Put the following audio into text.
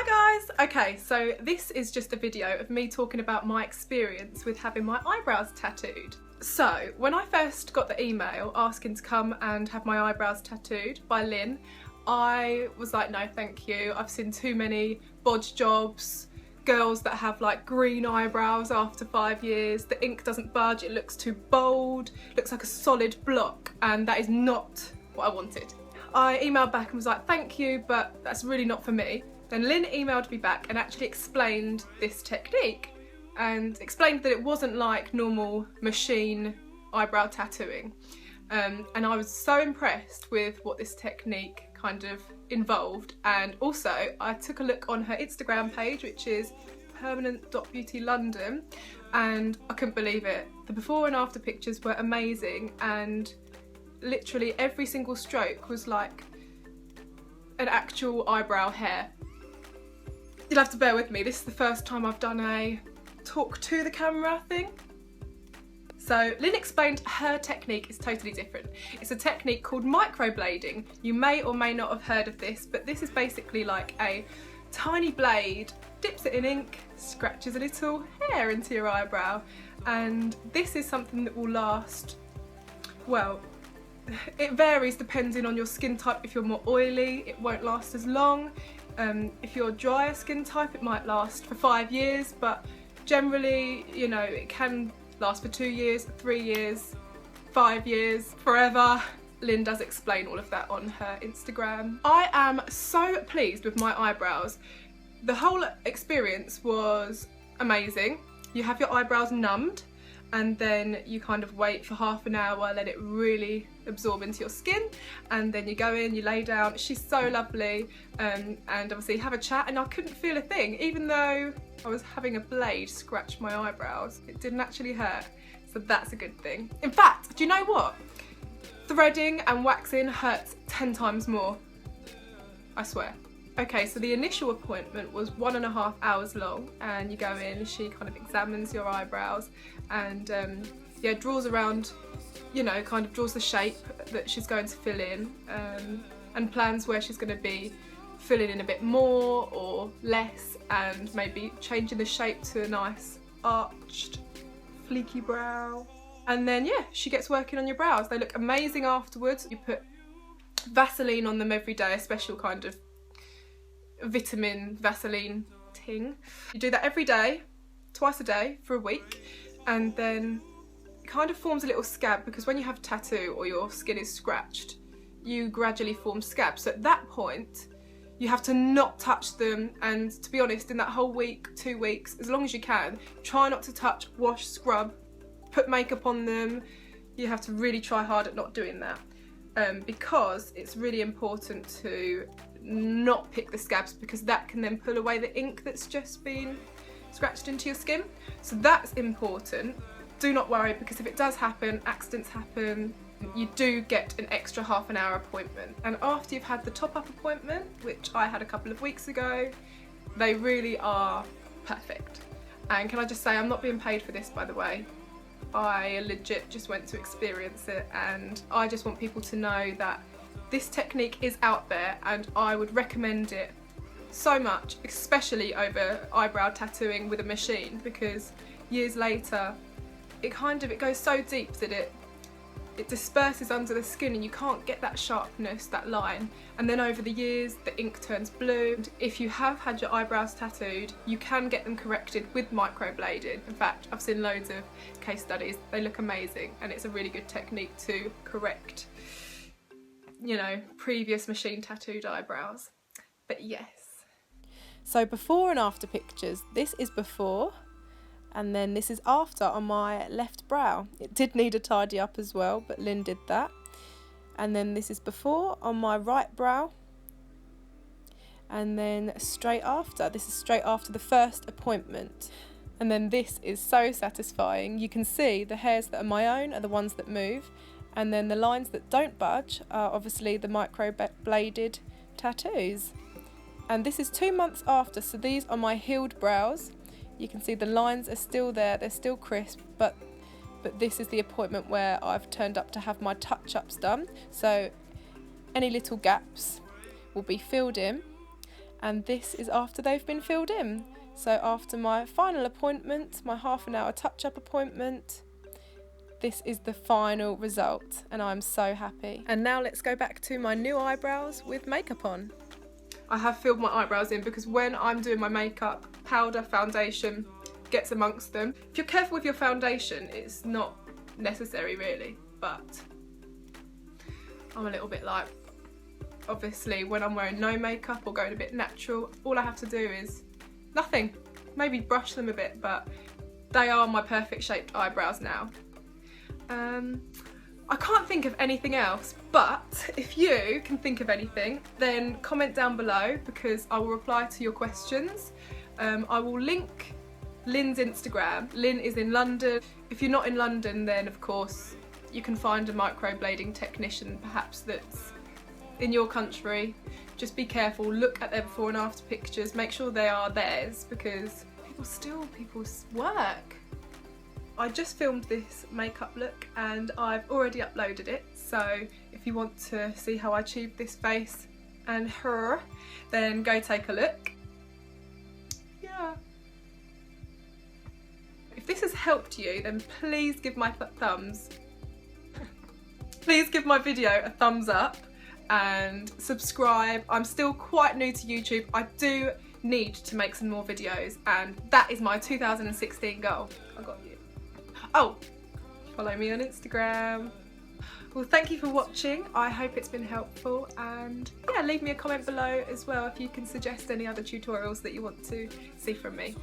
Hi guys! Okay, so this is just a video of me talking about my experience with having my eyebrows tattooed. So, when I first got the email asking to come and have my eyebrows tattooed by Lynn, I was like, no thank you. I've seen too many bodge jobs, girls that have like green eyebrows after 5 years, the ink doesn't budge, it looks too bold, looks like a solid block, and that is not what I wanted. I emailed back and was like, thank you, but that's really not for me. Then Lynn emailed me back and actually explained this technique and explained that it wasn't like normal machine eyebrow tattooing. And I was so impressed with what this technique kind of involved. And also I took a look on her Instagram page, which is permanent.beautylondon, and I couldn't believe it. The before and after pictures were amazing, and literally every single stroke was like an actual eyebrow hair. You'll have to bear with me, this is the first time I've done a talk to the camera thing. So Lynn explained her technique is totally different. It's a technique called microblading. You may or may not have heard of this, but this is basically like a tiny blade, dips it in ink, scratches a little hair into your eyebrow, and this is something that will last, well, it varies depending on your skin type. If you're more oily, it won't last as long. If you're drier skin type, it might last for 5 years, but generally, you know, it can last for 2 years, 3 years, 5 years, forever. Lynn does explain all of that on her Instagram. I am so pleased with my eyebrows. The whole experience was amazing. You have your eyebrows numbed, and then you kind of wait for half an hour, let it really absorb into your skin, and then you go in, you lay down. She's so lovely, and obviously have a chat, and I couldn't feel a thing, even though I was having a blade scratch my eyebrows. It didn't actually hurt, so that's a good thing. In fact, do you know what? Threading and waxing hurts 10 times more, I swear. Okay, so the initial appointment was 1.5 hours long, and you go in, she kind of examines your eyebrows and yeah, draws around, you know, kind of draws the shape that she's going to fill in, and plans where she's going to be filling in a bit more or less, and maybe changing the shape to a nice arched, fleeky brow. And then yeah, she gets working on your brows. They look amazing afterwards. You put Vaseline on them every day, a special kind of vitamin Vaseline ting. You do that every day, twice a day for a week, and then it kind of forms a little scab, because when you have a tattoo or your skin is scratched, you gradually form scabs. So at that point, you have to not touch them, and to be honest, in that whole week, 2 weeks, as long as you can, try not to touch, wash, scrub, put makeup on them. You have to really try hard at not doing that, because it's really important to not pick the scabs, because that can then pull away the ink that's just been scratched into your skin. So that's important. Do not worry, because if it does happen, accidents happen, you do get an extra half an hour appointment. And after you've had the top-up appointment, which I had a couple of weeks ago, they really are perfect. And can I just say, I'm not being paid for this, by the way. I legit just went to experience it, and I just want people to know that this technique is out there, and I would recommend it so much, especially over eyebrow tattooing with a machine, because years later it goes so deep that it disperses under the skin, and you can't get that sharpness, that line, and then over the years the ink turns blue. If you have had your eyebrows tattooed, you can get them corrected with microblading. In fact, I've seen loads of case studies. They look amazing, and it's a really good technique to correct, you know, previous machine tattooed eyebrows. But yes. So before and after pictures. This is before, and then this is after on my left brow. It did need a tidy up as well, but Lynn did that. And then this is before on my right brow, and then straight after. This is straight after the first appointment. And then this is so satisfying. You can see the hairs that are my own are the ones that move, and then the lines that don't budge are obviously the microbladed tattoos. And this is 2 months after, so these are my healed brows. You can see the lines are still there, they're still crisp, but this is the appointment where I've turned up to have my touch-ups done. So any little gaps will be filled in, and this is after they've been filled in. So after my final appointment, my half an hour touch-up appointment, this is the final result, and I'm so happy. And now let's go back to my new eyebrows with makeup on. I have filled my eyebrows in because when I'm doing my makeup, powder, foundation gets amongst them. If you're careful with your foundation, it's not necessary really, but I'm a little bit like, obviously when I'm wearing no makeup or going a bit natural, all I have to do is nothing. Maybe brush them a bit, but they are my perfect shaped eyebrows now. I can't think of anything else, but if you can think of anything, then comment down below because I will reply to your questions. I will link Lynn's Instagram. Lynn is in London. If you're not in London, then of course you can find a microblading technician perhaps that's in your country. Just be careful, look at their before and after pictures, make sure they are theirs because people steal people's work. I just filmed this makeup look and I've already uploaded it, so if you want to see how I achieved this face and her, then go take a look. Yeah. If this has helped you, then please give my please give my video a thumbs up and subscribe. I'm still quite new to YouTube. I do need to make some more videos and that is my 2016 goal. I got you. Oh, follow me on Instagram. Well, thank you for watching. I hope it's been helpful and yeah, leave me a comment below as well if you can suggest any other tutorials that you want to see from me.